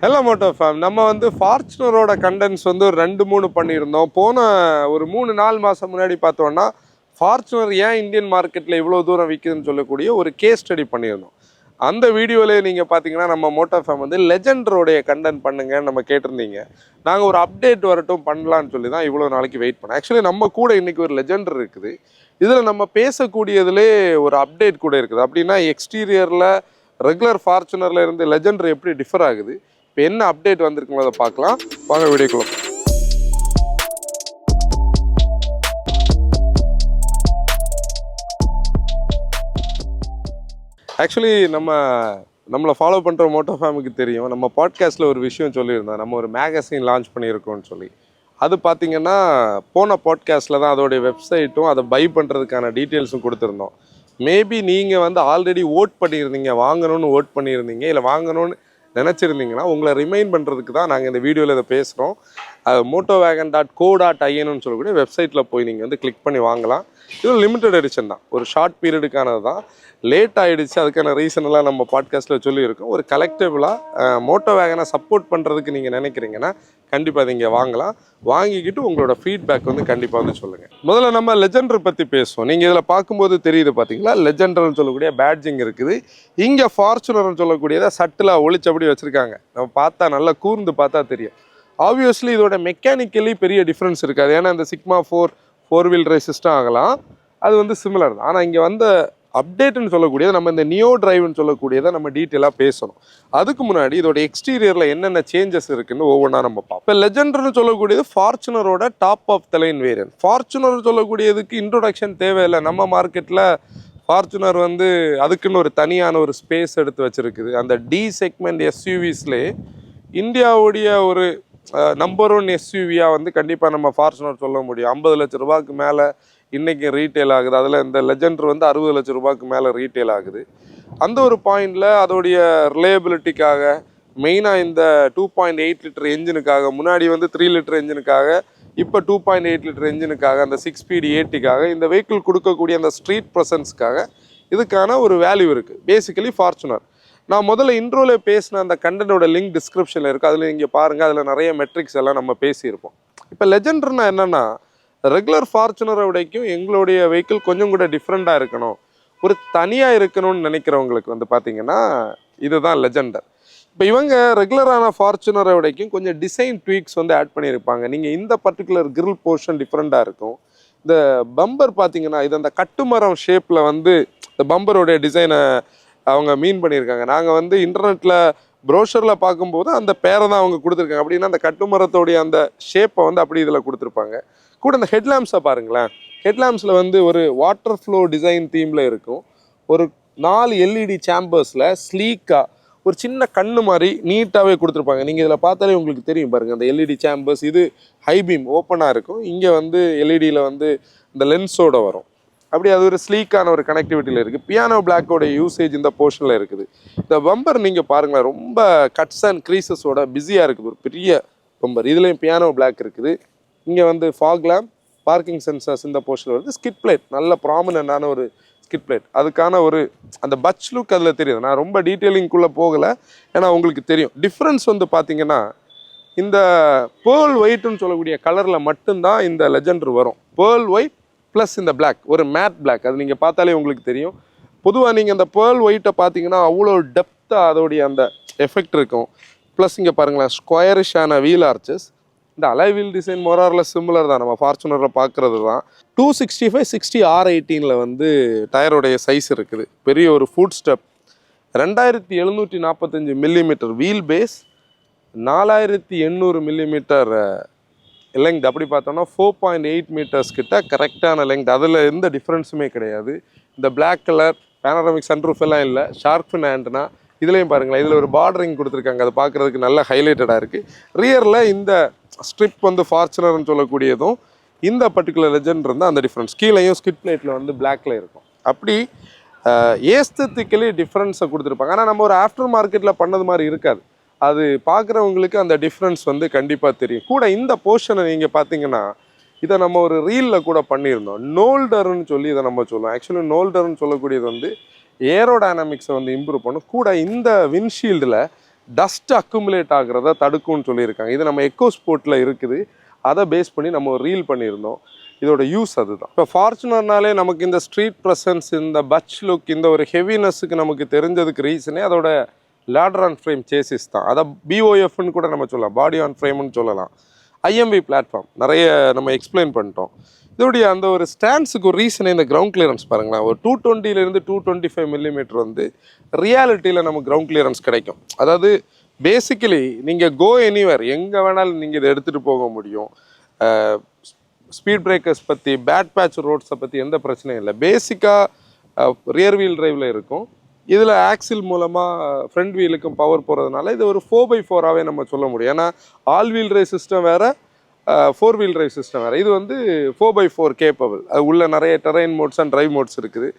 Hello Moto fame. நம்ம வந்து ஃபார்ச்சுனரோட contents வந்து ஒரு 2-3 பண்ணியிருந்தோம். போன ஒரு 3-4 மாதம் முன்னாடி பார்த்தோன்னா ஃபார்ச்சுனர் ஏன் இந்தியன் மார்க்கெட்டில் இவ்வளோ தூரம் விற்குதுன்னு சொல்லக்கூடிய ஒரு கேஸ் ஸ்டடி பண்ணியிருந்தோம். அந்த வீடியோவில் நீங்கள் பார்த்தீங்கன்னா நம்ம மோட்டோ ஃபேம் வந்து லெஜெண்டரோடைய கண்டென்ட் பண்ணுங்கன்னு நம்ம கேட்டிருந்தீங்க. நாங்கள் ஒரு அப்டேட் வரட்டும் பண்ணலான்னு சொல்லி தான் இவ்வளோ நாளைக்கு வெயிட் பண்ணோம். ஆக்சுவலி நம்ம கூட இன்றைக்கி ஒரு லெஜெண்டர் இருக்குது. இதில் நம்ம பேசக்கூடியதுலே ஒரு அப்டேட் கூட இருக்குது. அப்படின்னா எக்ஸ்டீரியரில் ரெகுலர் ஃபார்ச்சுனரில் இருந்து லெஜெண்டர் எப்படி டிஃபர் ஆகுது, இப்போ என்ன அப்டேட் வந்திருக்குங்களோ அதை பார்க்கலாம். வாங்க வீடியோக்குள்ள. ஆக்சுவலி நம்மளை ஃபாலோ பண்ணுற மோட்டோ ஃபேமுக்கு தெரியும், நம்ம பாட்காஸ்ட்டில் ஒரு விஷயம் சொல்லியிருந்தோம், நம்ம ஒரு மேகசின் லான்ச் பண்ணியிருக்கோம்னு சொல்லி. அது பார்த்திங்கன்னா போன பாட்காஸ்ட்டில் தான் அதோடைய வெப்சைட்டும் அதை பை பண்ணுறதுக்கான டீட்டெயில்ஸும் கொடுத்துருந்தோம். மேபி நீங்கள் வந்து ஆல்ரெடி ஓட் பண்ணியிருந்தீங்க, வாங்கணும்னு ஓட் பண்ணியிருந்தீங்க, இல்லை வாங்கணும்னு நினச்சிருந்தீங்கன்னா உங்களை ரிமைண்ட் பண்ணுறதுக்கு தான் நாங்கள் இந்த வீடியோவில் இதை பேசுகிறோம். motowagon.co.in சொல்லக்கூடிய வெப்சைட்டில் போய் நீங்கள் வந்து கிளிக் பண்ணி வாங்கலாம். இது லிமிட்டட் எடிஷன் தான், ஒரு ஷார்ட் பீரியடுக்கானது தான். லேட் ஆகிடுச்சு, அதுக்கான ரீசன் எல்லாம் நம்ம பாட்காஸ்ட்டில் சொல்லியிருக்கோம். ஒரு கலெக்டிவலாக மோட்டோ வேகனை சப்போர்ட் பண்ணுறதுக்கு நீங்கள் நினைக்கிறீங்கன்னா கண்டிப்பாக அதை இங்கே வாங்கலாம். வாங்கிக்கிட்டு உங்களோட ஃபீட்பேக் வந்து கண்டிப்பாக வந்து சொல்லுங்கள். முதல்ல நம்ம லெஜெண்டர் பற்றி பேசுவோம். நீங்கள் இதில் பார்க்கும்போது தெரியுது பார்த்தீங்களா, லெஜெண்டர்னு சொல்லக்கூடிய பேட்ஜிங் இருக்குது. இங்கே ஃபார்ச்சுனர்னு சொல்லக்கூடியதை சட்டிலாக ஒளிச்சபடி வச்சுருக்காங்க. நம்ம பார்த்தா நல்லா கூர்ந்து பார்த்தா தெரியும். ஆப்வியஸ்லி இதோட மெக்கானிக்கலி பெரிய டிஃப்ரென்ஸ் இருக்காது. ஏன்னா இந்த சிக்மா 4 வீல் ரேஸ் சிஸ்டம் ஆகலாம், அது வந்து சிமிலர் தான். ஆனால் இங்கே வந்த அப்டேட்னு சொல்லக்கூடியது நம்ம இந்த நியோ டிரைவ்னு சொல்லக்கூடியதை நம்ம டீட்டெயிலாக பேசணும். அதுக்கு முன்னாடி இதோட எக்ஸ்டீரியரில் என்னென்ன சேஞ்சஸ் இருக்குன்னு ஒவ்வொன்றா நம்ம பார்ப்போம். இப்போ லெஜெண்டர்னு சொல்லக்கூடியது ஃபார்ச்சுனரோட top of the line variant. Fortuner சொல்லக்கூடியதுக்கு இன்ட்ரோடக்ஷன் தேவையில்லை. நம்ம மார்க்கெட்டில் ஃபார்ச்சுனர் வந்து அதுக்குன்னு ஒரு தனியான ஒரு ஸ்பேஸ் எடுத்து வச்சுருக்குது. அந்த டி செக்மெண்ட் எஸ்யூவிஸ்லேயே இந்தியாவுடைய ஒரு நம்பர் 1 எஸ்யூவியாக வந்து கண்டிப்பாக நம்ம ஃபார்ச்சுனர் சொல்ல முடியும். 50 லட்ச ரூபாய்க்கு மேலே இன்றைக்கி ரீட்டெயில் ஆகுது. அதில் இந்த லெஜெண்டர் வந்து 60 லட்ச ரூபாய்க்கு மேலே ரீட்டெயில் ஆகுது. அந்த ஒரு பாயிண்டில் அதோடைய ரிலையபிலிட்டிக்காக, மெயினாக இந்த 2.8 லிட்டர் என்ஜினுக்காக, முன்னாடி வந்து 3 லிட்டர் என்ஜினுக்காக, இப்போ 2.8 லிட்டர் என்ஜினுக்காக, அந்த 6 ஸ்பீடு ஏடிக்காக, இந்த வெஹிக்கிள் கொடுக்கக்கூடிய அந்த ஸ்ட்ரீட் ப்ரெசன்ஸ்க்காக இதுக்கான ஒரு வேல்யூ இருக்குது பேசிக்கலி ஃபார்ச்சுனர். நான் முதல்ல இன்ட்ரோவில் பேசின அந்த கண்டென்ட்டோட லிங்க் டிஸ்கிரிப்ஷனில் இருக்குது, அதில் நீங்கள் பாருங்கள். அதில் நிறைய மெட்ரிக்ஸ் எல்லாம் நம்ம பேசியிருப்போம். இப்போ லெஜெண்டர்னா என்னென்னா, ரெகுலர் ஃபார்ச்சுனரை விடைக்கும் எங்களுடைய வெஹிக்கிள் கொஞ்சம் கூட டிஃப்ரெண்ட்டாக இருக்கணும், ஒரு தனியாக இருக்கணும்னு நினைக்கிறவங்களுக்கு வந்து பார்த்திங்கன்னா இதுதான் லெஜெண்டர். இப்போ இவங்க ரெகுலரான ஃபார்ச்சுனரை விடைக்கும் கொஞ்சம் டிசைன் ட்வீக்ஸ் வந்து ஆட் பண்ணியிருப்பாங்க. நீங்கள் இந்த பர்டிகுலர் கிரில் போர்ஷன் டிஃப்ரெண்ட்டாக இருக்கும். இந்த பம்பர் பார்த்திங்கன்னா இது அந்த கட்டுமரம் ஷேப்பில் வந்து இந்த பம்பரோடைய டிசைனை அவங்க மீன் பண்ணியிருக்காங்க. நாங்கள் வந்து இன்டர்நெட்டில் ப்ரோஷரில் பார்க்கும்போது அந்த பேரை தான் அவங்க கொடுத்துருக்காங்க. அப்படின்னா அந்த கட்டுமரத்தோடைய அந்த ஷேப்பை வந்து அப்படி இதில் கொடுத்துருப்பாங்க. கூட இந்த ஹெட்லாம்ப்ஸை பாருங்களேன். ஹெட்லாம்ப்ஸில் வந்து ஒரு வாட்டர் ஃப்ளோ டிசைன் தீமில் இருக்கும். ஒரு 4 எல்இடி சேம்பர்ஸில் ஸ்லீக்காக ஒரு சின்ன கண்ணு மாதிரி நீட்டாகவே கொடுத்துருப்பாங்க. நீங்கள் இதில் பார்த்தாலே உங்களுக்கு தெரியும் பாருங்கள், அந்த எல்இடி சேம்பர்ஸ். இது ஹைபீம் ஓப்பனாக இருக்கும். இங்கே வந்து எல்இடியில் வந்து இந்த லென்ஸோட வரும். அப்படி அது ஒரு ஸ்லீக்கான ஒரு கனெக்டிவிட்டியில் இருக்குது. பியானோ பிளாக்கோட யூசேஜ் இந்த போர்ஷனில் இருக்குது. இந்த பம்பர் நீங்கள் பாருங்களேன், ரொம்ப கட்ஸ் அண்ட் க்ரீசஸோட பிஸியாக இருக்குது. ஒரு பெரிய பம்பர். இதுலேயும் பியானோ பிளாக் இருக்குது. இங்கே வந்து ஃபாக் லேம்ப், பார்க்கிங் சென்சர்ஸ் இந்த போர்ஷனில் வருது. ஸ்கிட் பிளேட், நல்ல ப்ராமினண்டான ஒரு ஸ்கிட் பிளேட். அதுக்கான ஒரு அந்த பட்ச் லுக் அதில் தெரியுது. நான் ரொம்ப டீட்டெயிலிங்குள்ளே போகலை, ஏன்னா உங்களுக்கு தெரியும். டிஃப்ரென்ஸ் வந்து பார்த்திங்கன்னா இந்த பேர்ல் ஒயிட்னு சொல்லக்கூடிய கலரில் மட்டும்தான் இந்த லெஜெண்டர் வரும். பேர்ல் ஒயிட் ப்ளஸ் இந்த பிளாக், ஒரு மேட் பிளாக். அது நீங்கள் பார்த்தாலே உங்களுக்கு தெரியும். பொதுவாக நீங்கள் அந்த பேர்ல் ஒயிட்டை பார்த்தீங்கன்னா அவ்வளோ டெப்த்தாக அதோடைய அந்த எஃபெக்ட் இருக்கும். ப்ளஸ் இங்கே பாருங்களேன், ஸ்கொயரிஷான வீல் ஆர்ச்சஸ். இந்த அலாய் வீல் டிசைன் மொரார்ல சிமிலர் தான், நம்ம ஃபார்ச்சுனரில் பார்க்குறது தான். 265/60 R18 வந்து டயருடைய சைஸ் இருக்குது. பெரிய ஒரு foot step. 2745 millimetre wheel base, 4800 millimetre length. அப்படி பார்த்தோன்னா 4.8 மீட்டர்ஸ் கிட்ட கரெக்டான லெங்த். அதில் எந்த டிஃப்ரென்ஸுமே கிடையாது. இந்த பிளாக் கலர் பேனராமிக் சன்ரூஃப் எல்லாம் இல்லை. ஷார்க் ஃபின் ஆண்டனா இதுலேயும் பாருங்களேன், இதில் ஒரு பார்டரிங் கொடுத்துருக்காங்க. அது பார்க்குறதுக்கு நல்லா ஹைலைட்டடாக இருக்குது. ரியரில் இந்த ஸ்ட்ரிப் வந்து ஃபார்ச்சுனர்னு சொல்லக்கூடியதும் இந்த பர்டிகுலர் லெஜெண்டர் இருந்தால் அந்த டிஃப்ரென்ஸ். கீழேயும் ஸ்கிட் பிளேட்டில் வந்து பிளாக்ல இருக்கும். அப்படி ஏஸ்தட்டிக்கலி டிஃப்ரென்ஸை கொடுத்துருப்பாங்க. ஆனால் நம்ம ஒரு ஆஃப்டர் மார்க்கெட்டில் பண்ணது மாதிரி இருக்காது. அது பார்க்குறவங்களுக்கு அந்த டிஃப்ரென்ஸ் வந்து கண்டிப்பாக தெரியும். கூட இந்த போர்ஷனை நீங்கள் பார்த்தீங்கன்னா இதை நம்ம ஒரு ரீலில் கூட பண்ணியிருந்தோம். நோல்டர்னு சொல்லி இதை நம்ம சொல்லுவோம். ஆக்சுவலி நோல்டர்னு சொல்லக்கூடியது வந்து ஏரோடைனமிக்ஸை வந்து இம்ப்ரூவ் பண்ணும். கூட இந்த விண்ட்ஷீல்டில் டஸ்ட் அக்குமுலேட் ஆகிறத தடுக்கும்னு சொல்லியிருக்காங்க. இது நம்ம எக்கோ ஸ்போர்ட்டில் இருக்குது, அதை பேஸ் பண்ணி நம்ம ரீல் பண்ணியிருந்தோம். இதோட யூஸ் அதுதான். இப்போ ஃபார்ச்சுனர்னாலே நமக்கு இந்த ஸ்ட்ரீட் ப்ரெசன்ஸ், இந்த பட்ச் லுக், இந்த ஒரு ஹெவினஸுக்கு நமக்கு தெரிஞ்சதுக்கு ரீசனே அதோட லேடர் ஆன் ஃப்ரேம் சேசிஸ் தான். அதை பிஓஎஃப்னு கூட நம்ம சொல்லலாம், பாடி ஆன் ஃப்ரேம்னு சொல்லலாம். ஐஎம்பி பிளாட்ஃபார்ம் நிறைய நம்ம எக்ஸ்பிளைன் பண்ணிட்டோம். இதோடைய அந்த ஒரு ஸ்டாண்ட்ஸுக்கு ஒரு ரீசனே இந்த கிரவுண்ட் கிளியரன்ஸ் பாருங்களேன். ஒரு 220 225 மில்லிமீட்டர் வந்து ரியாலிட்டியில் நமக்கு கிரவுண்ட் கிளியரன்ஸ் கிடைக்கும். அதாவது பேசிக்கலி நீங்கள் கோ எனிவேர், எங்கே வேணாலும் நீங்கள் இதை எடுத்துகிட்டு போக முடியும். ஸ்பீட் பிரேக்கர்ஸ் பற்றி, பேட் பேட்ச் ரோட்ஸை பற்றி எந்த பிரச்சனையும் இல்லை. பேசிக்காக ரியர் வீல் டிரைவில் இருக்கும். இதில் ஆக்சில் மூலமாக ஃப்ரண்ட் வீலுக்கும் பவர் போகிறதுனால இது ஒரு 4x4ஆகவே நம்ம சொல்ல முடியும். ஏன்னா ஆல் வீல் டிரைவ் சிஸ்டம் வேறு, 4 வீல் டிரைவ் சிஸ்டம் வேறு. இது வந்து 4x4 கேப்பபிள். அது உள்ள நிறைய terrain modes and drive modes இருக்குது.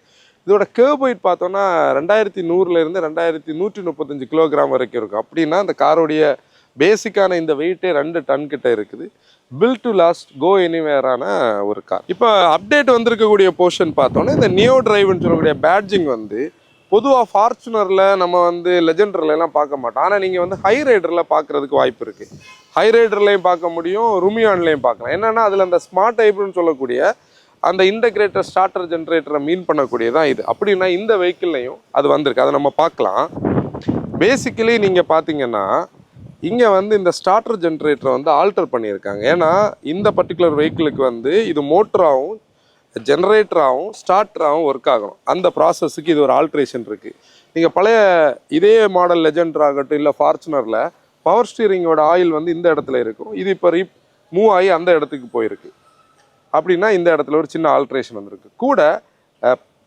இதோட கர்வ் வெயிட் பார்த்தோன்னா 2100 2135 கிலோகிராம் வரைக்கும் இருக்கும். அப்படின்னா அந்த காரோடைய பேசிக்கான இந்த வெயிட்டே 2 டன் கிட்ட இருக்குது. பில்ட் டு லாஸ்ட், கோ எனிவேரான ஒரு கார். இப்போ அப்டேட் வந்திருக்கக்கூடிய போர்ஷன் பார்த்தோன்னா இந்த நியோ டிரைவ்னு சொல்லக்கூடிய பேட்ஜிங் வந்து பொதுவாக ஃபார்ச்சுனரில் நம்ம வந்து லெஜெண்டர்லாம் பார்க்க மாட்டோம். ஆனால் நீங்கள் வந்து ஹை ரைடரில் பார்க்குறதுக்கு வாய்ப்பு இருக்குது. ஹை ரைடர்லையும் பார்க்க முடியும், ருமியான்லையும் பார்க்கலாம். என்னென்னா அதில் அந்த ஸ்மார்ட் ஹைப்ரிட்னு சொல்லக்கூடிய அந்த இன்டகிரேட்டர் ஸ்டார்டர் ஜென்ரேட்டரை மீன் பண்ணக்கூடியதான் இது. அப்படின்னா இந்த வெஹிக்கிள்லையும் அது வந்திருக்கு, அதை நம்ம பார்க்கலாம். பேசிக்கலி நீங்கள் பார்த்தீங்கன்னா இங்கே வந்து இந்த ஸ்டார்டர் ஜென்ரேட்டரை வந்து ஆல்டர் பண்ணியிருக்காங்க. ஏன்னா இந்த பர்டிகுலர் வெஹிக்கிளுக்கு வந்து இது மோட்டராகவும் ஜென்ரேட்டராகவும் ஸ்டார்டராகவும் ஒர்க் ஆகணும். அந்த ப்ராசஸுக்கு இது ஒரு ஆல்ட்ரேஷன் இருக்குது. நீங்கள் பழைய இதே மாடல் லெஜெண்டர் ஆகட்டும், இல்லை ஃபார்ச்சுனரில் பவர் ஸ்டீரிங்கோட ஆயில் வந்து இந்த இடத்துல இருக்கும். இது இப்போ மூவ் ஆகி அந்த இடத்துக்கு போயிருக்கு. அப்படின்னா இந்த இடத்துல ஒரு சின்ன ஆல்ட்ரேஷன் வந்திருக்கு. கூட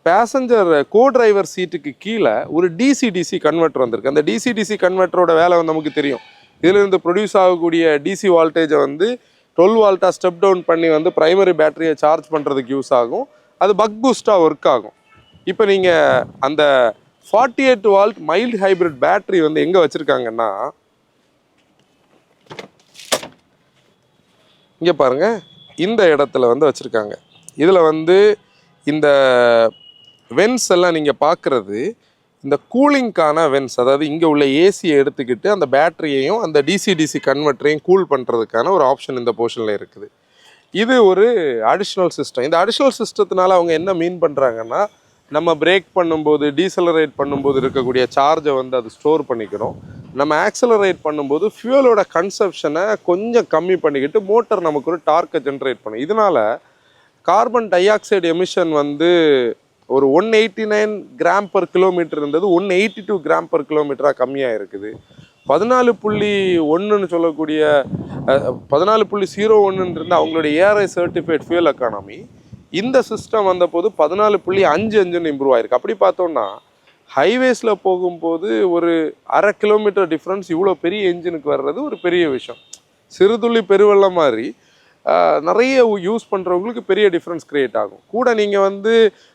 பேசஞ்சர் கோ டிரைவர் சீட்டுக்கு கீழே ஒரு டிசி கன்வெர்ட்டர் வந்திருக்கு. அந்த டிசி கன்வெர்ட்டரோட வேலை வந்து நமக்கு தெரியும். இதிலிருந்து ப்ரொடியூஸ் ஆகக்கூடிய டிசி வால்டேஜை வந்து 12 வோல்ட்டாக ஸ்டெப் டவுன் பண்ணி வந்து ப்ரைமரி பேட்டரியை சார்ஜ் பண்ணுறதுக்கு யூஸ் ஆகும். அது பக் பூஸ்டாக ஒர்க் ஆகும். இப்போ நீங்கள் அந்த 48 வால்ட் மைல்டு ஹைப்ரிட் பேட்டரி வந்து எங்கே வச்சுருக்காங்கன்னா, இங்கே பாருங்கள், இந்த இடத்துல வந்து வச்சுருக்காங்க. இதில் வந்து இந்த வென்ஸ் எல்லாம் நீங்கள் பார்க்குறது இந்த கூலிங்க்கான வென்ஸ். அதாவது இங்கே உள்ள ஏசியை எடுத்துக்கிட்டு அந்த பேட்டரியையும் அந்த டிசி கன்வெர்ட்டரையும் கூல் பண்ணுறதுக்கான ஒரு ஆப்ஷன் இந்த போர்ஷனில் இருக்குது. இது ஒரு அடிஷ்னல் சிஸ்டம். இந்த அடிஷ்னல் சிஸ்டத்தினால அவங்க என்ன மீன் பண்ணுறாங்கன்னா, நம்ம பிரேக் பண்ணும்போது, டீசலரேட் பண்ணும்போது இருக்கக்கூடிய சார்ஜை வந்து அது ஸ்டோர் பண்ணிக்கணும். நம்ம ஆக்சலரேட் பண்ணும்போது ஃபியூலோட கன்சப்ஷனை கொஞ்சம் கம்மி பண்ணிக்கிட்டு மோட்டர் நமக்கு ஒரு டார்க்கை ஜென்ரேட் பண்ணும். இதனால் கார்பன் டை ஆக்சைடு எமிஷன் வந்து ஒரு 189 கிராம் பர் கிலோமீட்டர் இருந்தது 182 கிராம் பர் கிலோமீட்டராக கம்மியாக இருக்குது. 14.1ன்னு சொல்லக்கூடிய 14.01 இருந்து அவங்களுடைய ஏஆர்ஐ சர்டிஃபைட் ஃபியூல் எக்கானமி இந்த சிஸ்டம் வந்தபோது 14.55ன்னு இம்ப்ரூவ் ஆயிருக்கு. அப்படி பார்த்தோம்னா ஹைவேஸில் போகும்போது ஒரு 1/2 கிலோமீட்டர் டிஃப்ரென்ஸ் இவ்வளோ பெரிய என்ஜினுக்கு வர்றது ஒரு பெரிய விஷயம். சிறுதுளி பெருவெள்ளம் மாதிரி நிறைய யூஸ் பண்ணுறவங்களுக்கு பெரிய டிஃப்ரென்ஸ் க்ரியேட் ஆகும். கூட நீங்கள் வந்து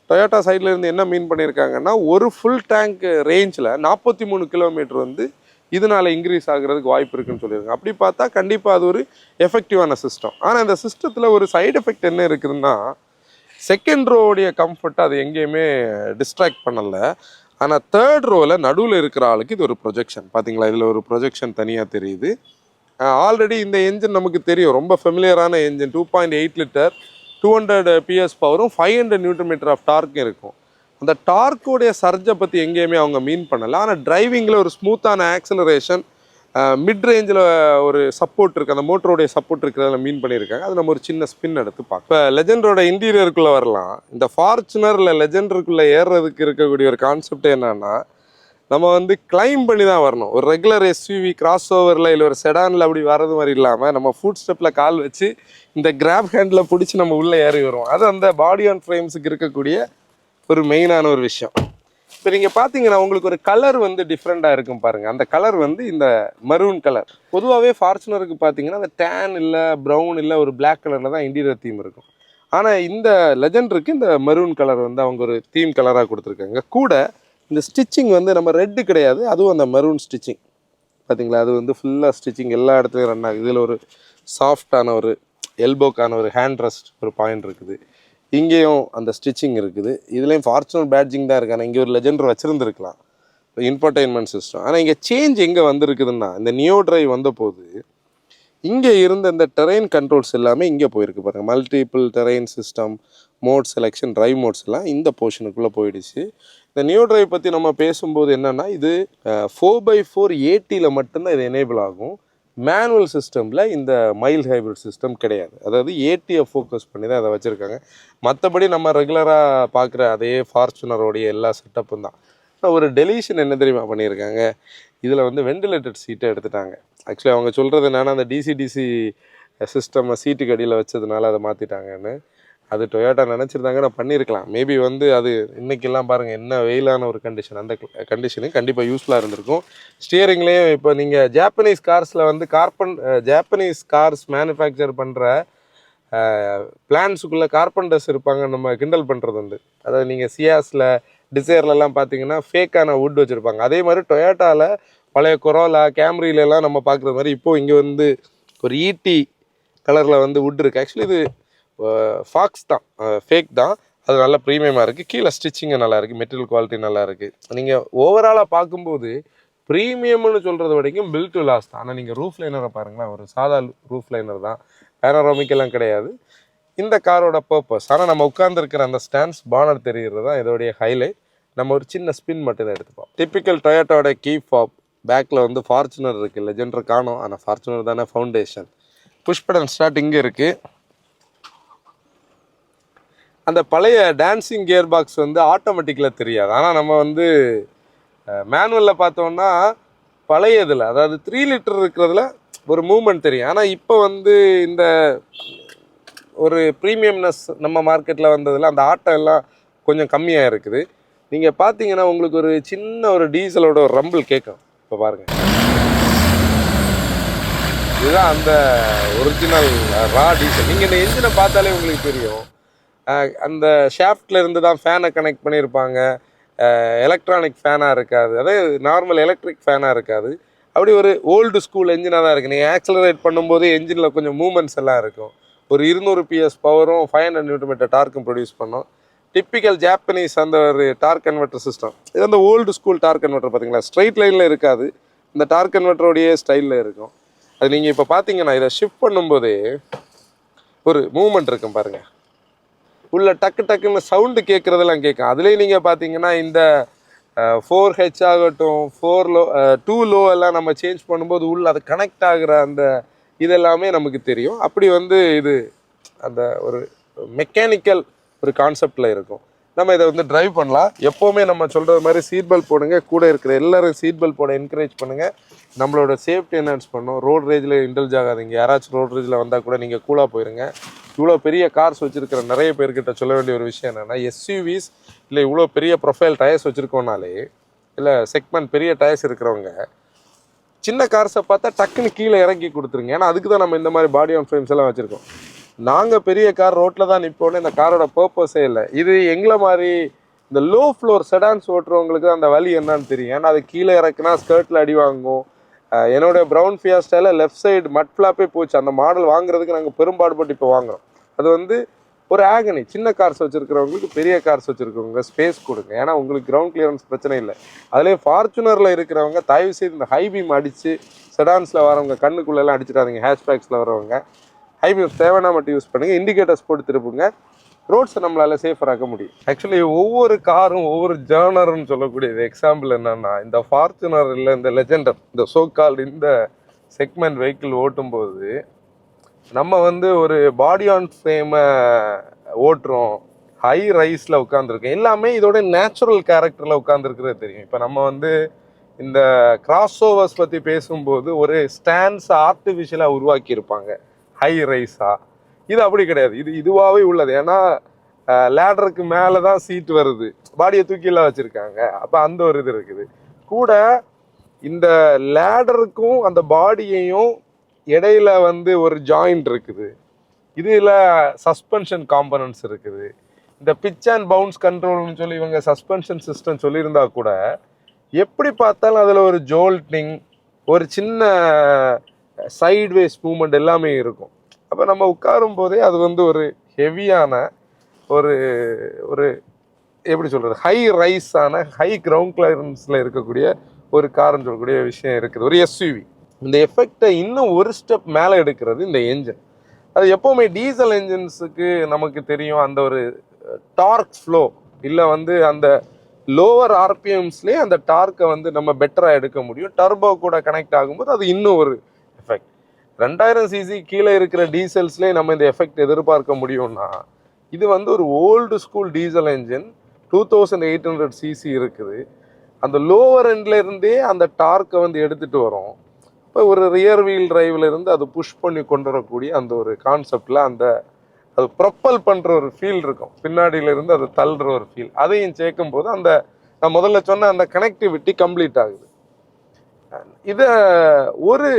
டொயோட்டா சைடில் இருந்து என்ன மீன் பண்ணியிருக்காங்கன்னா, ஒரு ஃபுல் டேங்க் ரேஞ்சில் 43 கிலோமீட்டர் வந்து இதனால் இன்க்ரீஸ் ஆகிறதுக்கு வாய்ப்பு இருக்குன்னு சொல்லியிருக்காங்க. அப்படி பார்த்தா கண்டிப்பாக அது ஒரு எஃபெக்டிவான சிஸ்டம். ஆனால் இந்த சிஸ்டத்தில் ஒரு சைடு எஃபெக்ட் என்ன இருக்குதுன்னா, செகண்ட் ரோவுடைய கம்ஃபர்ட்டை அது எங்கேயுமே டிஸ்ட்ராக்ட் பண்ணலை. ஆனால் தேர்ட் ரோவில் நடுவில் இருக்கிற ஆளுக்கு இது ஒரு ப்ரொஜெக்ஷன். பார்த்தீங்களா, இதில் ஒரு ப்ரொஜெக்ஷன் தனியாக தெரியுது. ஆல்ரெடி இந்த என்ஜின் நமக்கு தெரியும், ரொம்ப ஃபெமிலியரான என்ஜின். 2.8 லிட்டர் 200 PS பவரும் 500 நியூட்டன் மீட்டர் ஆஃப் டார்க்கும் இருக்கும். அந்த டார்க்கோடைய சர்ஜை பற்றி எங்கேயுமே அவங்க மீன் பண்ணலை. ஆனால் டிரைவிங்கில் ஒரு ஸ்மூத்தான ஆக்சலரேஷன், மிட் ரேஞ்சில் ஒரு சப்போர்ட் இருக்குது, அந்த மோட்டரோடைய சப்போர்ட் இருக்கிறதில் மீன் பண்ணியிருக்காங்க. அது நம்ம ஒரு சின்ன ஸ்பின் எடுத்து பார்க்கலாம். இப்போ லெஜெண்டரோட இன்டீரியருக்குள்ளே வரலாம். இந்த ஃபார்ச்சுனரில் லெஜெண்டருக்குள்ளே ஏறுறதுக்கு இருக்கக்கூடிய ஒரு கான்செப்ட் என்னன்னா, நம்ம வந்து கிளைம் பண்ணி தான் வரணும். ஒரு ரெகுலர் எஸ்யூவி கிராஸ் ஓவரில் இல்லை ஒரு செடானில் அப்படி வர்றது மாதிரி இல்லாமல் நம்ம ஃபுட் ஸ்டெப்பில் கால் வச்சு இந்த கிராப் ஹேண்டில் பிடிச்சி நம்ம உள்ளே ஏறி வருவோம். அது அந்த பாடி ஆன் ஃப்ரேம்ஸுக்கு இருக்கக்கூடிய ஒரு மெயினான ஒரு விஷயம். இப்போ நீங்கள் பார்த்தீங்கன்னா உங்களுக்கு ஒரு கலர் வந்து டிஃப்ரெண்ட்டாக இருக்கும் பாருங்கள். அந்த கலர் வந்து இந்த மரூன் கலர். பொதுவாகவே ஃபார்ச்சுனருக்கு பார்த்தீங்கன்னா அந்த டேன் இல்லை, ப்ரௌன் இல்லை, ஒரு பிளாக் கலரில் தான் இன்டீரியர் தீம் இருக்கும். ஆனால் இந்த லெஜெண்டருக்கு இந்த மரூன் கலர் வந்து அவங்க ஒரு தீம் கலராக கொடுத்துருக்காங்க. கூட இந்த ஸ்டிச்சிங் வந்து நம்ம ரெட்டு கிடையாது, அதுவும் அந்த மெரூன் ஸ்டிச்சிங் பார்த்தீங்களா, அது வந்து ஃபுல்லாக ஸ்டிச்சிங் எல்லா இடத்துலையும் ரன் ஆகுது. இதில் ஒரு சாஃப்டான ஒரு எல்போக்கான ஒரு ஹேண்ட் ரெஸ்ட் ஒரு பாயிண்ட் இருக்குது. இங்கேயும் அந்த ஸ்டிச்சிங் இருக்குது. இதுலேயும் ஃபார்ச்சுனர் பேட்ஜிங் தான் இருக்கு. ஆனால் இங்கே ஒரு லெஜெண்டர் வச்சுருந்துருக்கலாம். Infotainment system. ஆனால் இங்கே சேஞ்ச் எங்கே வந்திருக்குதுன்னா, இந்த நியோ டிரைவ் வந்த போது இங்கே இருந்த இந்த டெரெயின் கண்ட்ரோல்ஸ் எல்லாமே இங்கே போயிருக்கு பாருங்கள். Multiple terrain system, mode selection, drive modes எல்லாம் இந்த போர்ஷனுக்குள்ளே போயிடுச்சு. இந்த நியோ டிரைவ் பற்றி நம்ம பேசும்போது என்னென்னா, இது 4x4 ஏடியில் மட்டும்தான் இது எனேபிள் ஆகும். மேனுவல் சிஸ்டமில் இந்த மைல்ட் ஹைப்ரிட் சிஸ்டம் கிடையாது. அதாவது ஏடியை ஃபோக்கஸ் பண்ணி தான் அதை வச்சுருக்காங்க. மற்றபடி நம்ம ரெகுலராக பார்க்குற அதே ஃபார்ச்சுனரோடைய எல்லா செட்டப்பும் தான். ஒரு டெலிஷன் என்ன தெரியுமா பண்ணியிருக்காங்க, இதில் வந்து வெண்டிலேட்டட் சீட்டை எடுத்துட்டாங்க. ஆக்சுவலி அவங்க சொல்கிறது என்னென்னா, அந்த டிசி சிஸ்டம் சீட்டுக்கு அடியில் வச்சதுனால அதை மாற்றிட்டாங்கன்னு. அது டொயோட்டா நினச்சிருந்தாங்க, நான் பண்ணியிருக்கலாம். மேபி வந்து அது இன்றைக்கெல்லாம் பாருங்கள் என்ன வெயிலான ஒரு கண்டிஷன், அந்த கண்டிஷனுக்கு கண்டிப்பாக யூஸ்ஃபுல்லாக இருந்திருக்கும். ஸ்டியரிங்லேயும் இப்போ நீங்கள் ஜாப்பனீஸ் கார்ஸில் வந்து ஜாப்பனீஸ் கார்ஸ் மேனுஃபேக்சர் பண்ணுற பிளான்ஸுக்குள்ளே கார்பெண்டர்ஸ் இருப்பாங்க, நம்ம கிண்டல் பண்ணுறது உண்டு. அதாவது நீங்கள் சியாஸில் டிசைர்லலாம் பார்த்தீங்கன்னா ஃபேக்கான வுட் வச்சுருப்பாங்க. அதே மாதிரி டொயோட்டாவில் பழைய கொரோலா கேம்ரியிலலாம் நம்ம பார்க்குற மாதிரி இப்போது இங்கே வந்து ஒரு ஈட்டி கலரில் வந்து வுட் இருக்குது. ஆக்சுவலி இது ஃபாக்ஸ் தான், ஃபேக் தான். அது நல்லா ப்ரீமியமாக இருக்குது. கீழே ஸ்டிச்சிங்கு நல்லாயிருக்கு, மெட்டீரியல் குவாலிட்டி நல்லாயிருக்கு. நீங்கள் ஓவராலாக பார்க்கும்போது ப்ரீமியம்னு சொல்கிறது வரைக்கும் பில் டு லாஸ் தான். ஆனால் நீங்கள் ரூஃப் லைனரை பாருங்களேன், ஒரு சாதா ரூஃப் லைனர் தான், பேனரோமிக்கெல்லாம் கிடையாது. இந்த காரோட பர்பஸ். ஆனால் நம்ம உட்காந்துருக்கிற அந்த ஸ்டாண்ட்ஸ் பானர் தெரிகிறது தான் இதோடைய ஹைலைட். நம்ம ஒரு சின்ன ஸ்பின் மட்டும் தான் எடுத்துப்போம். டிப்பிக்கல் டொயோட்டாவோட கீ ஃபாப். பேக்கில் வந்து ஃபார்ச்சுனர் இருக்குது, லெஜெண்டர் காணும். ஆனால் ஃபார்ச்சுனர் தானே ஃபவுண்டேஷன். புஷ் பட்டன் ஸ்டார்ட் இங்கே இருக்குது. அந்த பழைய டான்ஸிங் கியர் பாக்ஸ் வந்து ஆட்டோமேட்டிக்கில் தெரியாது. ஆனால் நம்ம வந்து மேனுவலில் பார்த்தோம்னா பழைய இதில், அதாவது 3 லிட்டர் இருக்கிறதுல ஒரு மூமெண்ட் தெரியும். ஆனால் இப்போ வந்து இந்த ஒரு ப்ரீமியம்னஸ் நம்ம மார்க்கெட்டில் வந்ததில் அந்த ஆட்டம் எல்லாம் கொஞ்சம் கம்மியாக இருக்குது. நீங்கள் பார்த்தீங்கன்னா உங்களுக்கு ஒரு சின்ன ஒரு டீசலோட ஒரு ரம்பிள் கேட்கும். இப்போ பாருங்கள், இதுதான் அந்த ஒரிஜினல் ரா டீசல். நீங்கள் இந்த என்ஜினை பார்த்தாலே உங்களுக்கு தெரியும். அந்த ஷாஃப்டில் இருந்து தான் ஃபேனை கனெக்ட் பண்ணியிருப்பாங்க. எலக்ட்ரானிக் ஃபேனாக இருக்காது, அதாவது நார்மல் எலக்ட்ரிக் ஃபேனாக இருக்காது. அப்படி ஒரு ஓல்டு ஸ்கூல் என்ஜினாக தான் இருக்குது. நீங்கள் ஆக்சலரேட் பண்ணும்போது என்ஜினில் கொஞ்சம் மூமெண்ட்ஸ் எல்லாம் இருக்கும். ஒரு 200 PS பவரும் 500 Nm டார்க்கும் ப்ரொடியூஸ் பண்ணோம். டிப்பிக்கல் ஜாப்பனீஸ் அந்த ஒரு டார்க் கன்வெர்ட்டர் சிஸ்டம். இது அந்த ஓல்டு ஸ்கூல் டார்க் கன்வெர்ட்டர் பார்த்தீங்களா, ஸ்ட்ரைட் லைனில் இருக்காது, இந்த டார்க் கன்வெர்ட்டருடைய ஸ்டைலில் இருக்கும். அது நீங்கள் இப்போ பார்த்தீங்கன்னா இதை ஷிஃப்ட் பண்ணும்போதே ஒரு மூமெண்ட் இருக்கும் பாருங்கள். உள்ள டக்கு டக்குன்னு சவுண்டு கேட்குறதெல்லாம் கேட்கும். அதுலேயே நீங்கள் பார்த்தீங்கன்னா இந்த 4H ஆகட்டும், 2 லோ எல்லாம் நம்ம சேஞ்ச் பண்ணும்போது உள்ள அது கனெக்ட் ஆகிற அந்த இதெல்லாமே நமக்கு தெரியும். அப்படி வந்து இது அந்த ஒரு மெக்கானிக்கல் ஒரு கான்செப்டில் இருக்கும். நம்ம இதை வந்து ட்ரைவ் பண்ணலாம். எப்போவுமே நம்ம சொல்கிறது மாதிரி சீட் பெல்ட் போடுங்க. கூட இருக்கிற எல்லோரும் சீட் பெல்ட் போட என்கரேஜ் பண்ணுங்கள். நம்மளோட சேஃப்டி என்ஹான்ஸ் பண்ணும். ரோட் ரேஜில் இன்டெல்ஜ் ஆகாதீங்க. யாராச்சும் ரோட் ரேஜில் வந்தால் கூட நீங்கள் கூலாக போயிருங்க. இவ்வளோ பெரிய கார்ஸ் வச்சுருக்கிற நிறைய பேர்கிட்ட சொல்ல வேண்டிய ஒரு விஷயம் என்னென்னா, எஸ்யூவிஸ் இல்லை இவ்வளோ பெரிய ப்ரொஃபைல் டயர்ஸ் வச்சுருக்கோனாலே, இல்லை செக்மெண்ட் பெரிய டயர்ஸ் இருக்கிறவங்க சின்ன கார்ஸை பார்த்தா டக்குன்னு கீழே இறக்கி கொடுத்துருங்க. ஏன்னா அதுக்கு தான் நம்ம இந்த மாதிரி பாடி ஆன் ஃப்ரேம்ஸ் எல்லாம் வச்சுருக்கோம். நாங்கள் பெரிய கார் ரோட்டில் தான் நிற்போன்னு இந்த காரோட பர்பஸே இல்லை. இது எங்களை மாதிரி இந்த லோ ஃப்ளோர் செடான்ஸ் ஓட்டுறவங்களுக்கு அந்த வழி என்னன்னு தெரியும். ஏன்னா அது கீழே இறக்குனா ஸ்கர்ட்டில் அடி வாங்கும். என்னோடய ப்ரௌன் ஃபியாஸ்டாவில் லெஃப்ட் சைடு மட் ஃப்ளாப்பே போச்சு. அந்த மாடல் வாங்குறதுக்கு நாங்கள் பெரும்பாடுபட்டு இப்போ வாங்குகிறோம். அது வந்து ஒரு ஆகனி. சின்ன கார்ஸ் வச்சுருக்கிறவங்களுக்கு பெரிய கார்ஸ் வச்சுருக்கவங்க ஸ்பேஸ் கொடுங்க. ஏன்னா உங்களுக்கு கிரவுண்ட் கிளியரன்ஸ் பிரச்சனை இல்லை. அதிலே ஃபார்ச்சுனரில் இருக்கிறவங்க தயவு செய்து இந்த ஹை பீம் அடித்து, செடான்ஸில் வரவங்க கண்ணுக்குள்ளெல்லாம் அடிச்சிடாதீங்க. ஹேஷ்பேக்ஸில் வரவங்க ஹை பீம் தேவைன்னா மட்டும் யூஸ் பண்ணுங்கள். இண்டிகேட்டர்ஸ் போட்டு திருப்புங்க. ரோட்ஸை நம்மளால் சேஃபராக்க முடியும். ஆக்சுவலி ஒவ்வொரு காரும் ஒவ்வொரு ஜேர்னர்னு சொல்லக்கூடியது. எக்ஸாம்பிள் என்னென்னா, இந்த ஃபார்ச்சுனர் இல்லை இந்த லெஜெண்டர், இந்த சோகால்டு இந்த செக்மெண்ட் வெஹிக்கிள் ஓட்டும்போது நம்ம வந்து ஒரு பாடி ஆன் ஃப்ரேமை ஓட்டுறோம். ஹை ரைஸில் உட்காந்துருக்கோம். எல்லாமே இதோட நேச்சுரல் கேரக்டரில் உட்காந்துருக்குறது தெரியும். இப்போ நம்ம வந்து இந்த கிராஸ் ஓவர்ஸ் பற்றி பேசும்போது ஒரு ஸ்டாண்ட்ஸ் ஆர்டிஃபிஷியலாக உருவாக்கியிருப்பாங்க ஹை ரைஸாக. இது அப்படி கிடையாது. இது இதுவாகவே உள்ளது. ஏன்னா லேடருக்கு மேலே தான் சீட் வருது, பாடியை தூக்கிலாம் வச்சுருக்காங்க. அப்போ அந்த ஒரு இது இருக்குது. கூட இந்த லேடருக்கும் அந்த பாடியையும் இடையில வந்து ஒரு ஜாயிண்ட் இருக்குது. இதில் சஸ்பென்ஷன் காம்பனன்ட்ஸ் இருக்குது. இந்த பிச் அண்ட் பவுன்ஸ் கண்ட்ரோல்னு சொல்லி இவங்க சஸ்பென்ஷன் சிஸ்டம் சொல்லியிருந்தா கூட, எப்படி பார்த்தாலும் அதில் ஒரு ஜோல்டிங், ஒரு சின்ன சைட்வேஸ் மூமெண்ட் எல்லாமே இருக்கும். அப்போ நம்ம உட்காரும் போதே அது வந்து ஒரு ஹெவியான ஒரு ஒரு எப்படி சொல்கிறது, ஹை ரைஸான ஹை கிரவுண்ட் கிளியரன்ஸில் இருக்கக்கூடிய ஒரு கார்னு சொல்லக்கூடிய விஷயம் இருக்குது, ஒரு எஸ்யூவி. இந்த எஃபெக்டை இன்னும் ஒரு ஸ்டெப் மேலே எடுக்கிறது இந்த என்ஜின். அது எப்போவுமே டீசல் என்ஜின்ஸுக்கு நமக்கு தெரியும் அந்த ஒரு டார்க் ஃப்ளோ, இல்லை வந்து அந்த லோவர் ஆர்பிஎம்ஸ்லேயே அந்த டார்க்கை வந்து நம்ம பெட்டராக எடுக்க முடியும். டர்போ கூட கனெக்ட் ஆகும்போது அது இன்னும் ஒரு எஃபெக்ட். 2000 சிசி கீழே இருக்கிற டீசல்ஸ்லேயே நம்ம இந்த எஃபெக்ட் எதிர்பார்க்க முடியும்னா, இது வந்து ஒரு old school diesel engine 2800 CC இருக்குது. அந்த லோவர் எண்ட்ல இருந்தே அந்த டார்க்கை வந்து எடுத்துகிட்டு வரும். இப்போ ஒரு ரியர் வீல் டிரைவ்ல இருந்து அது புஷ் பண்ணி கொண்டு வரக்கூடிய அந்த ஒரு கான்செப்டில் அந்த அது ப்ரொப்பல் பண்ணுற ஒரு ஃபீல் இருக்கும், பின்னாடியிலேருந்து அது தள்ளுற ஒரு ஃபீல். அதையும் சேர்க்கும் போது அந்த நான் முதல்ல சொன்ன அந்த கனெக்டிவிட்டி கம்ப்ளீட் ஆகுது. இதை ஒரு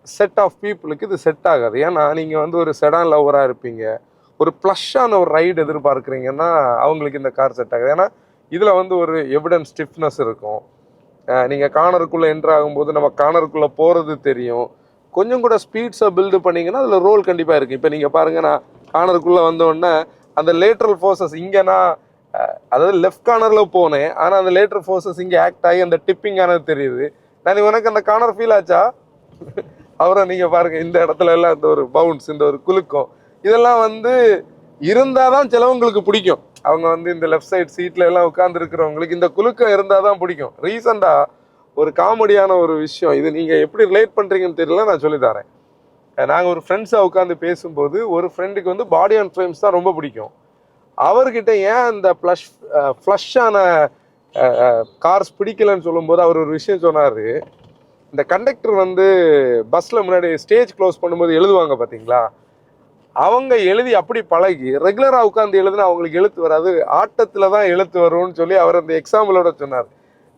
செட் ஆஃப் பீப்புளுக்கு இது செட் ஆகாது. ஏன்னா நீங்கள் வந்து ஒரு செடான் லவராக இருப்பீங்க, ஒரு ப்ளஷ்ஷான ஒரு ரைடு எதிர்பார்க்குறீங்கன்னா அவங்களுக்கு இந்த கார் செட் ஆகுது. ஏன்னா இதில் வந்து ஒரு எவிடன்ஸ் ஸ்டிஃப்னஸ் இருக்கும். நீங்கள் கார்னருக்குள்ளே என்ட்ரு ஆகும்போது நம்ம கார்னருக்குள்ளே போகிறது தெரியும். கொஞ்சம் கூட ஸ்பீட்ஸை பில்டு பண்ணிங்கன்னா அதில் ரோல் கண்டிப்பாக இருக்குது. இப்போ நீங்கள் பாருங்கள், நான் கார்னருக்குள்ளே வந்தோடனே அந்த லேட்ரல் ஃபோர்ஸஸ் இங்கே நான் அதாவது லெஃப்ட் கார்னரில் போனேன், ஆனால் அந்த லேட்ரல் ஃபோர்ஸஸ் இங்கே ஆக்ட் ஆகி அந்த டிப்பிங் ஆனது தெரியுது. நான் உனக்கு அந்த கார்னர் ஃபீல் ஆச்சா? அப்புறம் நீங்கள் பாருங்கள், இந்த இடத்துல எல்லாம் இந்த ஒரு பவுன்ஸ், இந்த ஒரு குலுக்கம், இதெல்லாம் வந்து இருந்தால் தான் சிலவங்களுக்கு பிடிக்கும். அவங்க வந்து இந்த லெஃப்ட் சைட் சீட்டில் எல்லாம் உட்காந்துருக்கிறவங்களுக்கு இந்த குலுக்கம் இருந்தால் தான் பிடிக்கும். ரீசெண்டாக ஒரு காமெடியான ஒரு விஷயம், இது நீங்கள் எப்படி ரிலேட் பண்ணுறீங்கன்னு தெரியல, நான் சொல்லித்தரேன். நாங்கள் ஒரு ஃப்ரெண்ட்ஸாக உட்காந்து பேசும்போது ஒரு ஃப்ரெண்டுக்கு வந்து பாடி அண்ட் ஃப்ரேம்ஸ் தான் ரொம்ப பிடிக்கும். அவர்கிட்ட ஏன் இந்த ஃப்ளஷ்ஷான கார்ஸ் பிடிக்கலன்னு சொல்லும்போது அவர் ஒரு விஷயம் சொன்னார். இந்த கண்டக்டர் வந்து பஸ்ஸில் முன்னாடி ஸ்டேஜ் க்ளோஸ் பண்ணும்போது எழுதுவாங்க பார்த்தீங்களா, அவங்க எழுதி அப்படி பழகி ரெகுலராக உட்காந்து எழுதுனா அவங்களுக்கு எழுத்து வராது, ஆட்டத்தில் தான் எழுத்து வரும்னு சொல்லி அவர் அந்த எக்ஸாம்பிளோட சொன்னார்.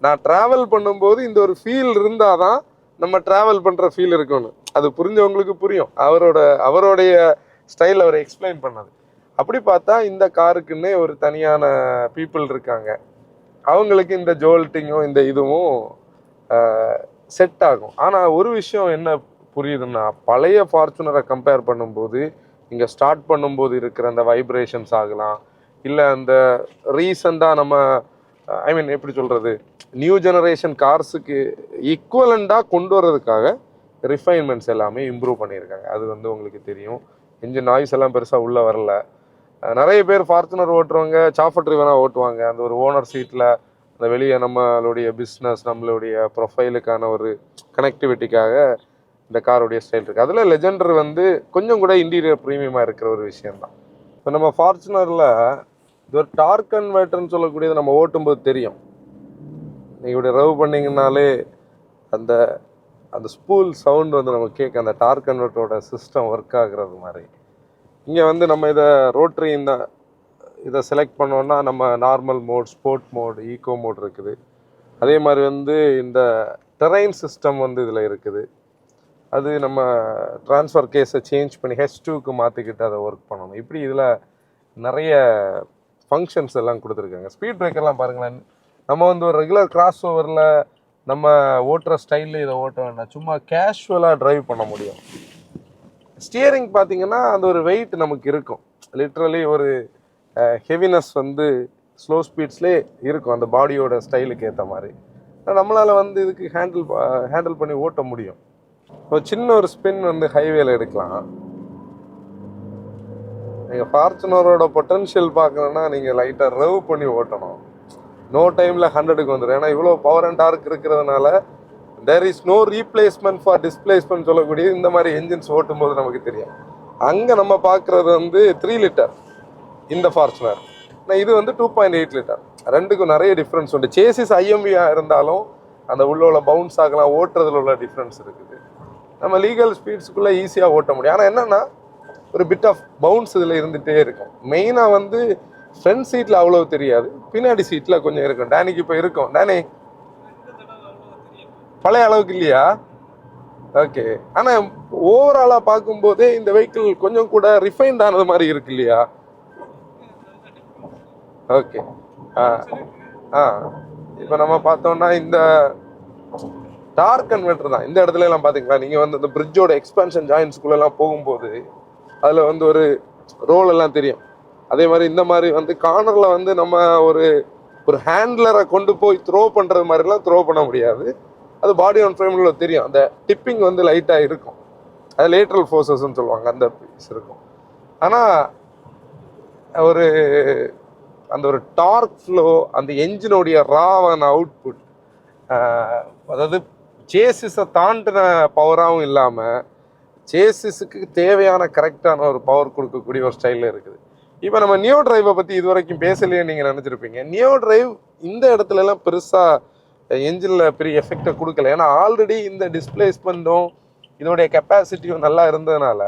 நான் ட்ராவல் பண்ணும்போது இந்த ஒரு ஃபீல் இருந்தால் தான் நம்ம ட்ராவல் பண்ணுற ஃபீல் இருக்கணும். அது புரிஞ்சவங்களுக்கு புரியும். அவருடைய ஸ்டைல் அவர் எக்ஸ்பிளைன் பண்ணது. அப்படி பார்த்தா இந்த காருக்குன்னே ஒரு தனியான பீப்புள் இருக்காங்க. அவங்களுக்கு இந்த ஜோல்ட்டிங்கும் இந்த இதுவும் செட் ஆகும். ஆனால் ஒரு விஷயம் என்ன புரியுதுன்னா, பழைய ஃபார்ச்சுனரை கம்பேர் பண்ணும்போது இங்கே ஸ்டார்ட் பண்ணும்போது இருக்கிற அந்த வைப்ரேஷன்ஸ் ஆகலாம், இல்லை அந்த ரீசெண்டாக நம்ம எப்படி சொல்கிறது, நியூ ஜெனரேஷன் கார்ஸுக்கு ஈக்குவலண்டாக கொண்டு வர்றதுக்காக ரிஃபைன்மெண்ட்ஸ் எல்லாமே இம்ப்ரூவ் பண்ணியிருக்காங்க. அது வந்து உங்களுக்கு தெரியும். இன்ஜின் நாய்ஸ் எல்லாம் பெருசாக உள்ளே வரல. நிறைய பேர் ஃபார்ச்சுனர் ஓட்டுறவங்க சாஃபட் ட்ரிவனாக ஓட்டுவாங்க. அந்த ஒரு ஓனர் சீட்டில் அந்த வெளியே நம்மளுடைய பிஸ்னஸ், நம்மளுடைய ப்ரொஃபைலுக்கான ஒரு கனெக்டிவிட்டிக்காக இந்த காருடைய ஸ்டைல் இருக்குது. அதில் லெஜெண்டர் வந்து கொஞ்சம் கூட இன்டீரியர் ப்ரீமியமாக இருக்கிற ஒரு விஷயந்தான். இப்போ நம்ம ஃபார்ச்சுனரில் இது ஒரு டார்க் கன்வெர்ட்டர்னு சொல்லக்கூடியது நம்ம ஓட்டும்போது தெரியும். நீங்கள் இப்படி ரவ் பண்ணிங்கனாலே அந்த அந்த ஸ்பூல் சவுண்ட் வந்து நமக்கு கேட்க, அந்த டார்க் கன்வெர்ட்டரோட சிஸ்டம் ஒர்க் ஆகுறது மாதிரி. இங்கே வந்து நம்ம ரோட்ரி இதை செலக்ட் பண்ணோன்னா நம்ம normal mode, sport mode, eco mode இருக்குது. அதே மாதிரி வந்து இந்த டெரைன் சிஸ்டம் வந்து இதில் இருக்குது. அது நம்ம ட்ரான்ஸ்ஃபர் கேஸை சேஞ்ச் பண்ணி H2க்கு மாற்றிக்கிட்டு அதை ஒர்க் பண்ணணும். இப்படி இதில் நிறைய ஃபங்க்ஷன்ஸ் எல்லாம் கொடுத்துருக்காங்க. ஸ்பீட் பிரேக்கர்லாம் பாருங்களேன், நம்ம வந்து ஒரு ரெகுலர் கிராஸ் ஓவரில் நம்ம ஓட்டுற ஸ்டைலில் இதை ஓட்ட வேண்டாம், சும்மா கேஷுவலாக ட்ரைவ் பண்ண முடியும். ஸ்டியரிங் பார்த்தீங்கன்னா அந்த ஒரு வெயிட் நமக்கு இருக்கும், லிட்ரலி ஒரு ஹெவினஸ் வந்து ஸ்லோ ஸ்பீட்ஸ்லேயே இருக்கும் அந்த பாடியோட ஸ்டைலுக்கு ஏற்ற மாதிரி. நம்மளால் வந்து இதுக்கு ஹேண்டில் பண்ணி ஓட்ட முடியும். இப்போ சின்ன ஒரு ஸ்பின் வந்து ஹைவேல எடுக்கலாம். நீங்கள் ஃபார்ச்சுனரோட பொட்டன்ஷியல் பார்க்கணுன்னா நீங்கள் லைட்டாக ரவ் பண்ணி ஓட்டணும். நோ டைமில் 100க்கு வந்துடும். ஏன்னா இவ்வளோ பவர் அண்ட் டார்க் இருக்கிறதுனால there is no replacement for displacement சொல்லக்கூடிய இந்த மாதிரி என்ஜின்ஸ் ஓட்டும்போது நமக்கு தெரியும். அங்கே நம்ம பார்க்குறது வந்து 3 லிட்டர் இந்த ஃபார்ச்சுனர், இது வந்து 2.8 லிட்டர். ரெண்டுக்கும் நிறைய டிஃப்ரென்ஸ் உண்டு. சேசிஸ் ஐஎம்வியாக இருந்தாலும் அந்த உள்ள பவுன்ஸ் ஆகலாம், ஓட்டுறதுல உள்ள டிஃப்ரென்ஸ் இருக்குது. நம்ம லீகல் ஸ்பீட்ஸுக்குள்ளே ஈஸியாக ஓட்ட முடியும். ஆனால் என்னென்னா ஒரு பிட் ஆஃப் பவுன்ஸ் இதில் இருந்துகிட்டே இருக்கும். மெயினாக வந்து ஃப்ரண்ட் சீட்டில் அவ்வளோ தெரியாது, பின்னாடி சீட்டில் கொஞ்சம் இருக்கும். டேனிக்கு இப்போ இருக்கும். டேனி பழைய அளவுக்கு இல்லையா? ஓகே. ஆனால் ஓவராலாக பார்க்கும்போதே இந்த வெஹிக்கிள் கொஞ்சம் கூட ரிஃபைன்ட் ஆனது மாதிரி இருக்கு இல்லையா? ஓகே. இப்போ நம்ம பார்த்தோம்னா இந்த டார்க் கன்வெர்ட்டர் தான் இந்த இடத்துல எல்லாம் பார்த்தீங்களா, நீங்கள் வந்து இந்த பிரிட்ஜோட எக்ஸ்பான்ஷன் ஜாயின்ஸ்குள்ளெல்லாம் போகும்போது அதில் வந்து ஒரு ரோல் எல்லாம் தெரியும். அதே மாதிரி இந்த மாதிரி வந்து கார்னரில் வந்து நம்ம ஒரு ஒரு ஹேண்ட்லரை கொண்டு போய் த்ரோ பண்ணுறது மாதிரிலாம் த்ரோ பண்ண முடியாது. அது பாடி ஆன் ஃப்ரேமில் தெரியும். அந்த டிப்பிங் வந்து லைட்டாக இருக்கும். அது லேட்ரல் ஃபோர்ஸஸ்ன்னு சொல்லுவாங்க, அந்த பீஸ் இருக்கும். ஆனால் ஒரு அந்த ஒரு டார்க் ஃப்ளோ, அந்த என்ஜினுடைய ராவான அவுட்புட், அதாவது சேசிஸை தாண்டின பவராகவும் இல்லாமல் சேசிஸுக்கு தேவையான கரெக்டான ஒரு பவர் கொடுக்கக்கூடிய ஒரு ஸ்டைலில் இருக்குது. இப்போ நம்ம நியோ டிரைவை பற்றி இது வரைக்கும் பேசலையே நீங்கள் நினச்சிருப்பீங்க. நியோ டிரைவ் இந்த இடத்துலலாம் பெருசாக என்ஜினில் பெரிய எஃபெக்டை கொடுக்கல. ஏன்னா ஆல்ரெடி இந்த டிஸ்பிளேஸ்மெண்ட்டும் இதோடைய கெப்பாசிட்டியும் நல்லா இருந்ததுனால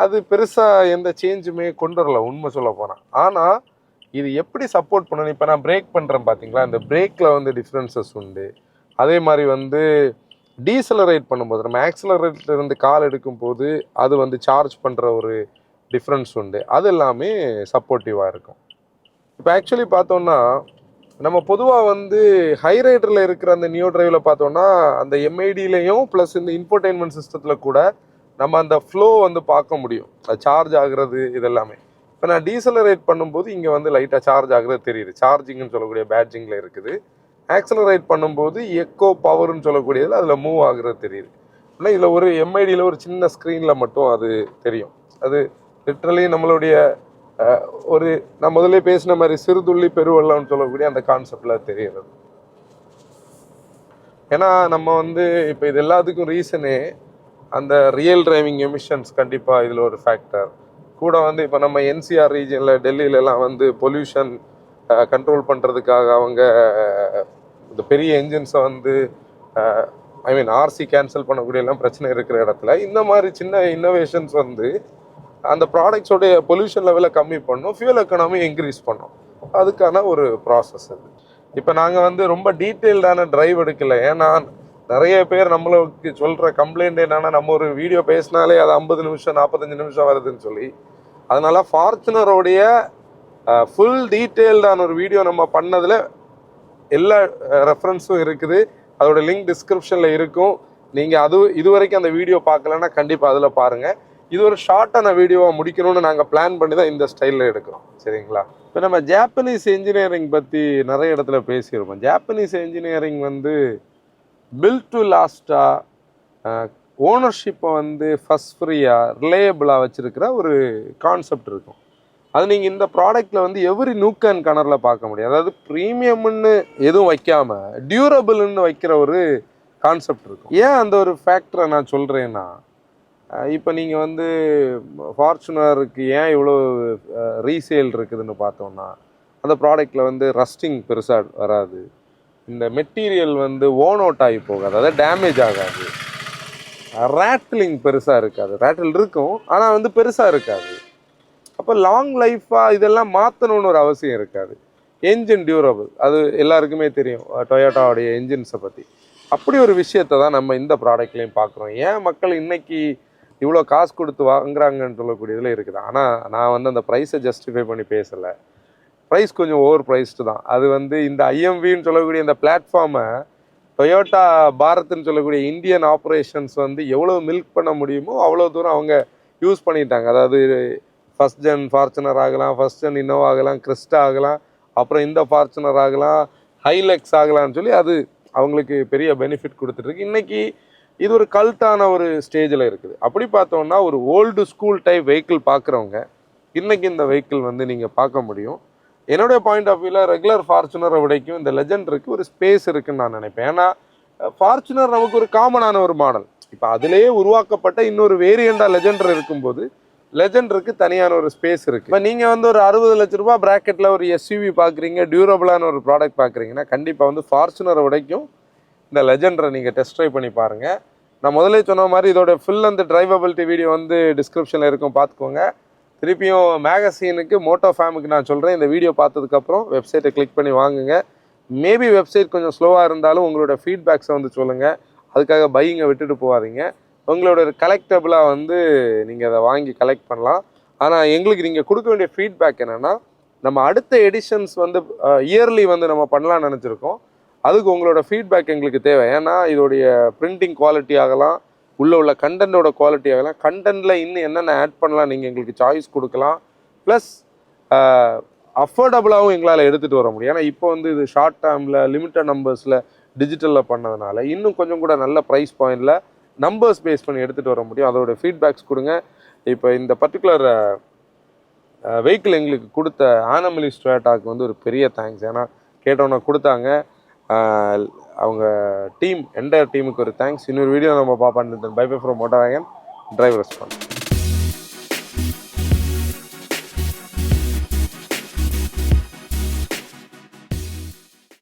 அது பெருசாக எந்த சேஞ்சுமே கொண்டு வரல உண்மை சொல்ல போனால். ஆனால் இது எப்படி சப்போர்ட் பண்ணணும், இப்போ நான் பிரேக் பண்ணுறேன் பார்த்தீங்களா, இந்த பிரேக்கில் வந்து டிஃப்ரென்சஸ் உண்டு. அதே மாதிரி வந்து டீசலரேட் பண்ணும்போது நம்ம ஆக்சிலரேட்லேருந்து கால் எடுக்கும்போது அது வந்து சார்ஜ் பண்ணுற ஒரு டிஃப்ரென்ஸ் உண்டு. அது எல்லாமே சப்போர்ட்டிவாக இருக்கும். இப்போ ஆக்சுவலி பார்த்தோன்னா நம்ம பொதுவாக வந்து ஹை ரைடரில் இருக்கிற அந்த நியோ டிரைவில் பார்த்தோன்னா அந்த எம்ஐடியிலையும் ப்ளஸ் இந்த இன்ஃபோர்டெயின்மெண்ட் சிஸ்டத்தில் கூட நம்ம அந்த ஃப்ளோ வந்து பார்க்க முடியும், அது சார்ஜ் ஆகுறது இதெல்லாமே. இப்போ நான் டீசலரேட் பண்ணும்போது இங்கே வந்து லைட்டாக சார்ஜ் ஆகுறது தெரியுது, சார்ஜிங்னு சொல்லக்கூடிய பேட்ஜிங்கில் இருக்குது. ஆக்சலரேட் பண்ணும்போது எக்கோ பவர்னு சொல்லக்கூடியதில் அதில் மூவ் ஆகுறது தெரியுது. ஆனால் இதில் ஒரு எம்ஐடியில் ஒரு சின்ன ஸ்க்ரீனில் மட்டும் அது தெரியும். அது லிட்ரலி நம்மளுடைய ஒரு நான் முதல்ல பேசின மாதிரி சிறுதுள்ளி பெருவெள்ளம்னு சொல்லக்கூடிய அந்த கான்செப்டில் தெரியுறது. ஏன்னா நம்ம வந்து இப்போ இது எல்லாத்துக்கும் ரீசனே அந்த ரியல் டிரைவிங் எமிஷன்ஸ் கண்டிப்பாக இதில் ஒரு ஃபேக்டர் கூட. வந்து இப்போ நம்ம என்சிஆர் ரீஜனில் டெல்லியிலலாம் வந்து பொல்யூஷன் கண்ட்ரோல் பண்ணுறதுக்காக அவங்க இந்த பெரிய என்ஜின்ஸை வந்து ஆர்சி கேன்சல் பண்ணக்கூடிய எல்லாம் பிரச்சனை இருக்கிற இடத்துல இந்த மாதிரி சின்ன இன்னோவேஷன்ஸ் வந்து அந்த ப்ராடக்ட்ஸோடைய பொல்யூஷன் லெவலை கம்மி பண்ணும், ஃபியூல் எக்கனாமி இன்க்ரீஸ் பண்ணும். அதுக்கான ஒரு ப்ராசஸ் அது. இப்போ நாங்கள் வந்து ரொம்ப டீட்டெயில்டான டிரைவ் எடுக்கலை. ஏன்னா நிறைய பேர் நம்மளுக்கு சொல்கிற கம்ப்ளைண்ட் என்னென்னா நம்ம ஒரு வீடியோ பேசினாலே அது 50 நிமிஷம் 45 நிமிஷம் வருதுன்னு சொல்லி. அதனால ஃபார்ச்சுனரோடைய ஃபுல் டீட்டெயில்டான ஒரு வீடியோ நம்ம பண்ணதில் எல்லா ரெஃபரன்ஸும் இருக்குது. அதோட லிங்க் டிஸ்கிரிப்ஷனில் இருக்கும். நீங்கள் இது வரைக்கும் அந்த வீடியோ பார்க்கலன்னா கண்டிப்பாக அதில் பாருங்கள். இது ஒரு ஷார்ட்டான வீடியோவாக முடிக்கணும்னு நாங்கள் பிளான் பண்ணி தான் இந்த ஸ்டைலில் எடுக்கிறோம், சரிங்களா? இப்போ நம்ம ஜாப்பனீஸ் இன்ஜினியரிங் பற்றி நிறைய இடத்துல பேசியிருப்போம். ஜாப்பனீஸ் இன்ஜினியரிங் வந்து பில்ட் டு லாஸ்ட்டாக, ஓனர்ஷிப்பை வந்து ஃபஸ்ட் ஃப்ரீயாக ரிலேயபிளாக வச்சுருக்கிற ஒரு கான்செப்ட் இருக்கும். அது நீங்கள் இந்த ப்ராடக்டில் வந்து எவ்ரி நூக் அண்ட் கார்னரில் பார்க்க முடியும். அதாவது ப்ரீமியம்னு எதுவும் வைக்காமல் டியூரபிள்னு வைக்கிற ஒரு கான்செப்ட் இருக்கும். ஏன் அந்த ஒரு ஃபேக்டரை நான் சொல்கிறேன்னா, இப்போ நீங்கள் வந்து ஃபார்ச்சுனருக்கு ஏன் இவ்வளோ ரீசேல் இருக்குதுன்னு பார்த்தோன்னா, அந்த ப்ராடக்டில் வந்து ரஸ்டிங் பெருசாக வராது, இந்த மெட்டீரியல் வந்து ஓன் அவுட் ஆகி போகாது, அதாவது டேமேஜ் ஆகாது, ரேட்டிலிங் பெருசாக இருக்காது. ரேட்டில் இருக்கும் ஆனால் வந்து பெருசாக இருக்காது. அப்போ லாங் லைஃபாக இதெல்லாம் மாற்றணும்னு ஒரு அவசியம் இருக்காது. என்ஜின் டியூரபிள், அது எல்லாருக்குமே தெரியும் டொயோட்டாவுடைய என்ஜின்ஸை பற்றி. அப்படி ஒரு விஷயத்தை தான் நம்ம இந்த ப்ராடக்ட்லேயும் பார்க்குறோம். ஏன் மக்கள் இன்னைக்கு இவ்வளோ காசு கொடுத்து வாங்குறாங்கன்னு சொல்லக்கூடியதில் இருக்குது. ஆனால் நான் வந்து அந்த ப்ரைஸை ஜஸ்டிஃபை பண்ணி பேசலை. ப்ரைஸ் கொஞ்சம் ஓவர் ப்ரைஸ்டு தான். அது வந்து இந்த ஐஎம்வின்னு சொல்லக்கூடிய இந்த பிளாட்ஃபார்மை டொயோட்டா பாரத்ன்னு சொல்லக்கூடிய இந்தியன் ஆப்ரேஷன்ஸ் வந்து எவ்வளோ மில்க் பண்ண முடியுமோ அவ்வளோ தூரம் அவங்க யூஸ் பண்ணிட்டாங்க. அதாவது ஃபஸ்ட் ஜென் ஃபார்ச்சுனர் ஆகலாம், ஃபஸ்ட் ஜென் இன்னோவா ஆகலாம், கிறிஸ்டா ஆகலாம், அப்புறம் இந்த ஃபார்ச்சுனர் ஆகலாம், ஹைலெக்ஸ் ஆகலாம்னு சொல்லி அது அவங்களுக்கு பெரிய பெனிஃபிட் கொடுத்துட்ருக்கு. இன்றைக்கி இது ஒரு கல்ட்டான ஒரு ஸ்டேஜில் இருக்குது. அப்படி பார்த்தோன்னா ஒரு ஓல்டு ஸ்கூல் டைப் வெஹிக்கிள் பார்க்குறவங்க இன்றைக்கி இந்த வெஹிக்கிள் வந்து நீங்கள் பார்க்க முடியும். என்னுடைய பாயிண்ட் ஆஃப் வியூவில் ரெகுலர் ஃபார்ச்சுனரை விடைக்கும் இந்த லெஜெண்டருக்கு ஒரு ஸ்பேஸ் இருக்குதுன்னு நான் நினைப்பேன். ஏன்னா ஃபார்ச்சுனர் நமக்கு ஒரு காமனான ஒரு மாடல். இப்போ அதிலேயே உருவாக்கப்பட்ட இன்னொரு வேரியண்டாக லெஜெண்டர் இருக்கும்போது லெஜெண்டருக்கு தனியான ஒரு ஸ்பேஸ் இருக்குது. இப்போ நீங்கள் வந்து ஒரு 60 லட்ச ரூபா ப்ராக்கெட்டில் ஒரு எஸ்யூவி பார்க்குறீங்க, டியூரபிளான ஒரு ப்ராடக்ட் பார்க்குறீங்கன்னா கண்டிப்பாக வந்து ஃபார்ச்சுனரை விடைக்கும் இந்த லெஜெண்டரை நீங்கள் டெஸ்ட் ட்ரைவ் பண்ணி பாருங்கள். நான் முதலே சொன்ன மாதிரி இதோட ஃபுல் அந்த டிரைவபிலிட்டி வீடியோ வந்து டிஸ்கிரிப்ஷனில் இருக்கும், பார்த்துக்கோங்க. திருப்பியும் மேகசீனுக்கு மோட்டோ ஃபேமுக்கு நான் சொல்கிறேன், இந்த வீடியோ பார்த்ததுக்கப்புறம் வெப்சைட்டை கிளிக் பண்ணி வாங்குங்க. மேபி வெப்சைட் கொஞ்சம் ஸ்லோவாக இருந்தாலும் உங்களோட ஃபீட்பேக்ஸை வந்து சொல்லுங்கள். அதுக்காக பையிங்கை விட்டுட்டு போகாதீங்க. உங்களோட கலெக்டபுளாக வந்து நீங்கள் அதை வாங்கி கலெக்ட் பண்ணலாம். ஆனால் எங்களுக்கு நீங்கள் கொடுக்க வேண்டிய ஃபீட்பேக் என்னென்னா, நம்ம அடுத்த எடிஷன்ஸ் வந்து இயர்லி வந்து நம்ம பண்ணலான்னு நினச்சிருக்கோம். அதுக்கு உங்களோட ஃபீட்பேக் எங்களுக்கு தேவை. ஏன்னா இதோடைய பிரிண்டிங் குவாலிட்டி ஆகலாம், உள்ள கண்டென்ட்டோட குவாலிட்டி ஆகலாம், கண்டென்ட்டில் இன்னும் என்னென்ன ஆட் பண்ணலாம் நீங்கள் எங்களுக்கு சாய்ஸ் கொடுக்கலாம். ப்ளஸ் அஃபோர்டபுளாகவும் எங்களால் எடுத்துகிட்டு வர முடியும். ஏன்னா இப்போ வந்து இது ஷார்ட் டேர்மில் லிமிட்டட் நம்பர்ஸில் டிஜிட்டலில் பண்ணதுனால இன்னும் கொஞ்சம் கூட நல்ல ப்ரைஸ் பாயிண்டில் நம்பர்ஸ் பேஸ் பண்ணி எடுத்துகிட்டு வர முடியும். அதோட ஃபீட்பேக்ஸ் கொடுங்க. இப்போ இந்த பர்டிகுலர் வெஹிக்கிள் எங்களுக்கு கொடுத்த ஆனமலிஸ்ட் டொயோட்டாக்கு வந்து ஒரு பெரிய தேங்க்ஸ். ஏன்னா கேட்டவொன்னே கொடுத்தாங்க. அவங்க டீம் என்டையர் டீமுக்கு ஒரு தேங்க்ஸ். இன்னொரு வீடியோ நம்ம பார்ப்போம். Bye bye from Moto Wagon driver response.